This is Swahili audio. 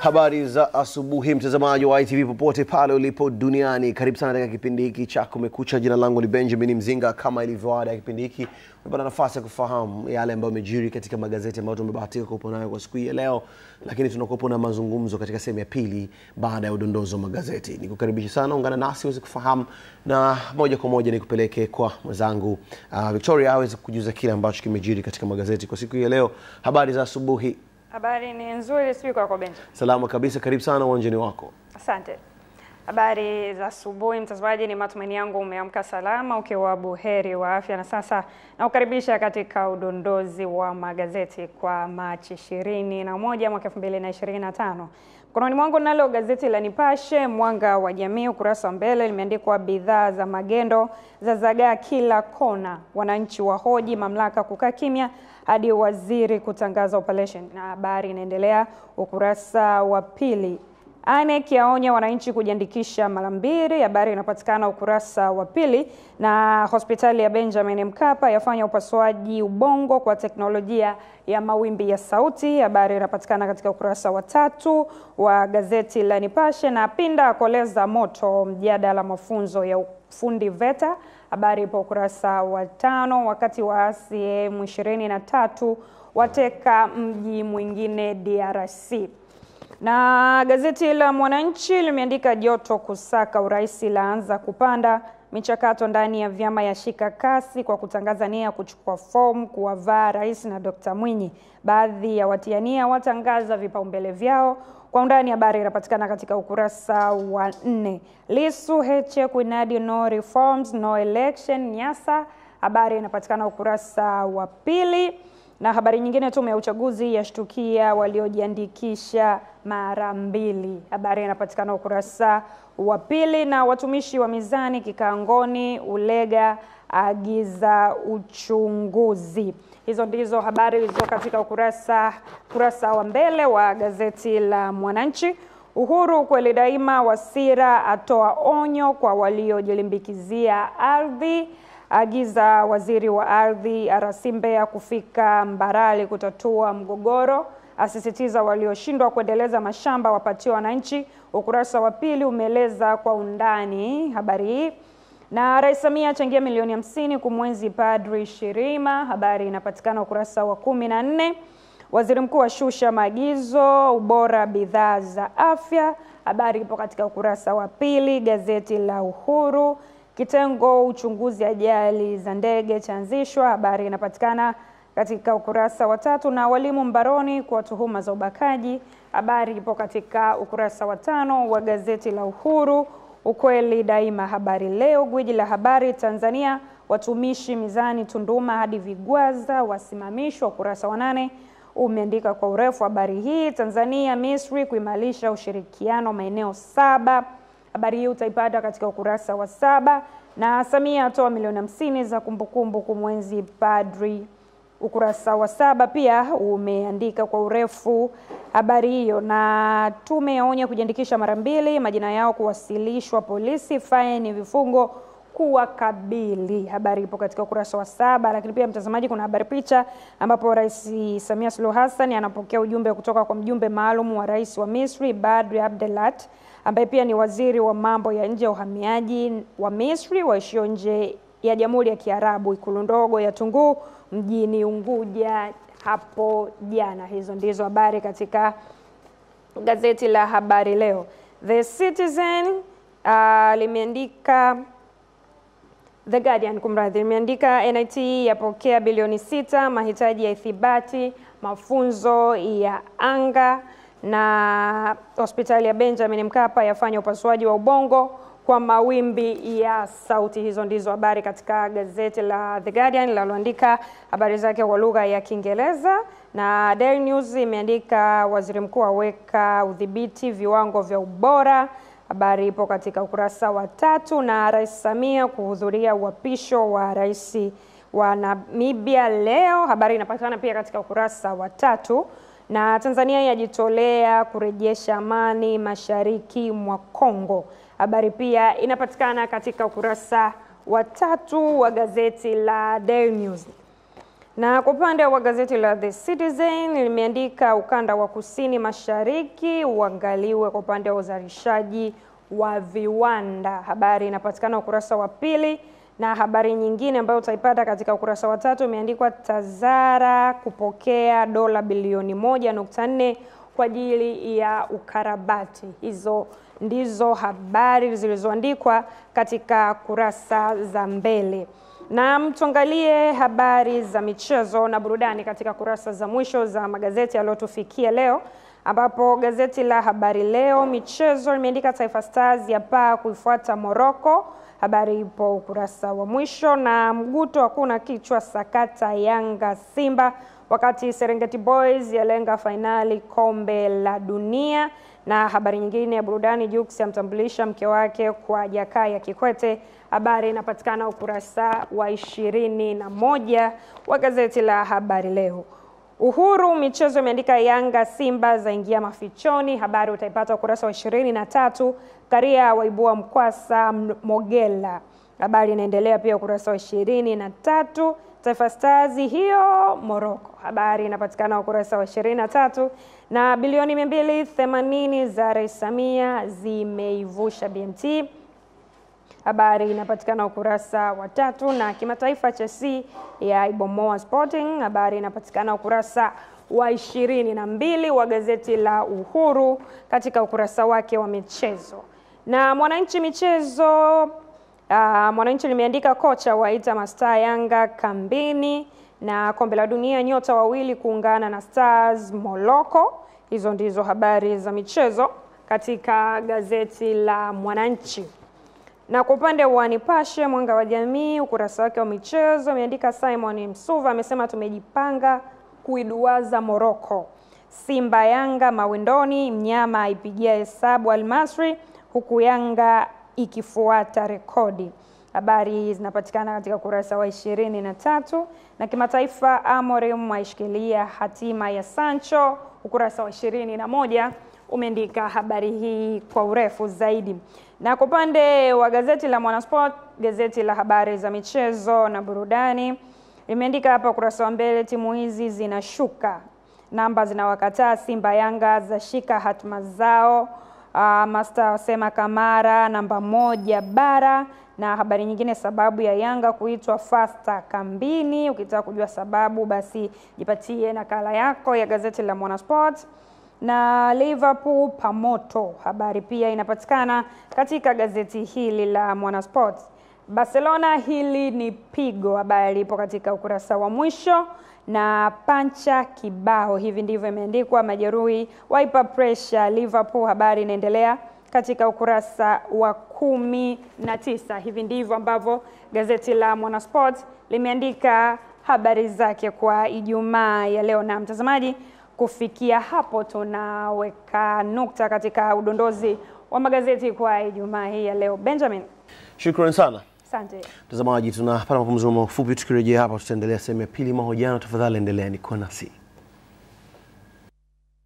Habari za asubuhi mtazamaji wa ITV popote pale ulipo duniani. Karibu sana katika kipindi hiki cha Kumekucha. Jina langu ni Benjamin Mzinga. Kama ilivyo ada ya kipindi hiki, umepata nafasi ya kufahamu yale ambayo yamejiri katika magazeti ambayo tumebahatika kuwa nayo kwa siku hii ya leo, lakini tunakuwa na mazungumzo katika sehemu ya pili baada ya udondozo wa magazeti. Nikukaribisha sana, ungana nasi uweze kufahamu, na moja kwa moja nikupeleke kwa mwenzangu Victoria aweze kujuza kile ambacho kimejiri katika magazeti kwa siku hii ya leo. Habari za asubuhi. Habari ni nzuri, sijui kwa Benja. Salama kabisa, karibu sana uwanjani wako. Asante. Habari za asubuhi mtazamaji, ni matumaini yangu umeamka salama ukiwa buheri wa afya, na sasa nakukaribisha katika udondozi wa magazeti kwa Machi 21 mwaka 2025. Mkononi mwangu nalo gazeti la Nipashe Mwanga wa Jamii, ukurasa wa mbele limeandikwa bidhaa za magendo za zagaa kila kona, wananchi wahoji mamlaka kukaa kimya hadi waziri kutangaza operation. Na habari inaendelea ukurasa wa pili. INEC yaonya wananchi kujiandikisha mara mbili, habari inapatikana ukurasa wa pili. Na hospitali ya Benjamin Mkapa yafanya upasuaji ubongo kwa teknolojia ya mawimbi ya sauti, habari inapatikana katika ukurasa wa 3 wa gazeti la Nipashe. Na Pinda koleza moto mjadala mafunzo ya ufundi VETA, habari ipo ukurasa wa 5. Wakati waasi M23 wateka mji mwingine DRC. Na gazeti la Mwananchi limeandika joto kusaka urais laanza kupanda, michakato ndani ya vyama yashika kasi kwa kutangaza nia kuchukua fomu kuwavaa rais na Dr. Mwinyi. Baadhi ya watiania watangaza vipaumbele vyao. Kwa undani habari inapatikana katika ukurasa wa 4. Lissu Heche kunadi no reforms no election Nyasa, habari inapatikana ukurasa wa 2. Na habari nyingine, tume ya uchaguzi yashtukia waliojiandikisha mara mbili, habari inapatikana ukurasa wa 2. Na watumishi wa mizani kikaangoni, Ulega agiza uchunguzi. Hizo ndizo habari zilizo katika ukurasa wa mbele wa gazeti la Mwananchi. Uhuru kweli daima, Wasira atoa onyo kwa waliojilimbikizia ardhi, agiza waziri wa ardhi Arasimbe kufika Mbarali kutatua mgogoro, asisitiza walioshindwa kuendeleza mashamba wapatiwa wananchi. Ukurasa wa 2 umeeleza kwa undani habari hii. Na Rais Samia changia milioni 50 kumwenzi Padri Shirima, habari inapatikana ukurasa wa 14. Waziri mkuu ashusha maagizo ubora bidhaa za afya, habari ipo katika ukurasa wa 2. Gazeti la Uhuru, kitengo uchunguzi ajali za ndege chaanzishwa, habari inapatikana katika ukurasa wa 3. Na walimu mbaroni kwa tuhuma za ubakaji, habari ipo katika ukurasa wa 5 wa gazeti la Uhuru. Ukweli daima, habari leo, gwiji la habari Tanzania, watumishi mizani Tunduma hadi Vigwaza wasimamishwa, ukurasa wa 8 umeandika kwa urefu habari hii. Tanzania Misri kuimarisha ushirikiano maeneo 7, habari hii utaipata katika ukurasa wa 7. Na Samia atoa milioni 50 za kumbukumbu kumwenzi Padri, ukurasa wa 7 pia umeandika kwa urefu habari hiyo. Na tume yaonya kujiandikisha mara mbili, majina yao kuwasilishwa polisi, faini vifungo kuwakabili, habari ipo katika ukurasa wa 7. Lakini pia mtazamaji, kuna habari picha ambapo Rais Samia Suluhu Hassan anapokea ujumbe kutoka kwa mjumbe maalum wa Rais wa Misri Badri Abdelat, ambaye pia ni waziri wa mambo ya nje ya uhamiaji wa Misri waishio nje ya Jamhuri ya Kiarabu, ikulu ndogo ya Tunguu mjini Unguja hapo jana. Hizo ndizo habari katika gazeti la Habari Leo. The Citizen limeandika, The Guardian kumradhi, limeandika NIT yapokea bilioni 6 mahitaji ya ithibati mafunzo ya anga. Na hospitali ya Benjamin Mkapa yafanya upasuaji wa ubongo kwa mawimbi ya sauti. Hizo ndizo habari katika gazeti la The Guardian linaloandika habari zake kwa lugha ya Kiingereza. Na Daily News imeandika waziri mkuu aweka udhibiti viwango vya ubora, habari ipo katika ukurasa wa 3. Na Rais Samia kuhudhuria uapisho wa rais wa Namibia leo, habari inapatikana pia katika ukurasa wa 3. Na Tanzania yajitolea kurejesha amani mashariki mwa Kongo, habari pia inapatikana katika ukurasa wa 3 wa gazeti la Daily News. Na kwa upande wa gazeti la The Citizen limeandika ukanda wa kusini mashariki uangaliwe kwa upande wa uzalishaji wa viwanda. Habari inapatikana ukurasa wa pili, na habari nyingine ambayo utaipata katika ukurasa wa 3 imeandikwa Tazara kupokea dola bilioni 1.4 kwa ajili ya ukarabati. Hizo ndizo habari zilizoandikwa katika kurasa za mbele. Na tuangalie habari za michezo na burudani katika kurasa za mwisho za magazeti yaliyotufikia leo, ambapo gazeti la Habari Leo michezo limeandika Taifa Stars yapaa kuifuata Morocco. Habari ipo ukurasa wa mwisho. Na mguto hakuna kichwa sakata Yanga Simba, wakati Serengeti Boys yalenga fainali kombe la dunia. Na habari nyingine ya burudani, Jux amtambulisha mke wake kwa Jakaya Kikwete. Habari inapatikana ukurasa wa 21 wa gazeti la Habari Leo. Uhuru michezo imeandika Yanga Simba zaingia mafichoni. Habari utaipata ukurasa wa 23. Karia waibua mkwasa Mogela. Habari inaendelea pia ukurasa wa 23. Taifa Stars hiyo Morocco. Habari inapatikana ukurasa wa 23. Na bilioni 280 za Rais Samia zimeivusha BMT. Habari inapatikana ukurasa wa 3. Na kimataifa Chelsea ya ibomoa Sporting. Habari inapatikana ukurasa wa 22 wa gazeti la Uhuru katika ukurasa wake wa michezo. Na Mwananchi michezo, Mwananchi limeandika kocha waita mastaa Yanga kambini, na kombe la dunia nyota wawili kuungana na Stars Morocco. Hizo ndizo habari za michezo katika gazeti la Mwananchi. Na kwa upande wa Nipashe Mwanga wa Jamii ukurasa wake wa michezo imeandika Simon Msuva amesema tumejipanga kuiduaza Morocco. Simba Yanga mawindoni, mnyama aipigia hesabu Al-Masry huku Yanga ikifuata rekodi. Habari zinapatikana katika ukurasa wa 23. Na kimataifa Amorim aishikilia hatima ya Sancho, ukurasa wa 21 umeandika habari hii kwa urefu zaidi. Na kwa upande wa gazeti la Mwanasport, gazeti la habari za michezo na burudani limeandika hapa ukurasa wa mbele timu hizi zinashuka, namba zinawakataa Simba Yanga zashika hatima zao. Master wasema Kamara namba 1 bara. Na habari nyingine sababu ya Yanga kuitwa Fasta kambini. Ukitaka kujua sababu basi jipatie nakala yako ya gazeti la Mwanasport. Na Liverpool pamoto, habari pia inapatikana katika gazeti hili la Mwanasport. Barcelona hili ni pigo, habari ipo katika ukurasa wa mwisho. Na pancha kibao, hivi ndivyo imeandikwa majeruhi waipa pressure Liverpool. Habari inaendelea katika ukurasa wa 19. Hivi ndivyo ambavyo gazeti la Mwanasport limeandika habari zake kwa Ijumaa ya leo. Na mtazamaji, kufikia hapo tunaweka nukta katika udondozi wa magazeti kwa Ijumaa hii ya leo. Benjamin, Shukrani sana. Asante. Mtazamaji, tunapata mapumziko mafupi, tukirejea hapa tutaendelea sehemu ya pili mahojiano. Tafadhali endeleeni kuwa nasi.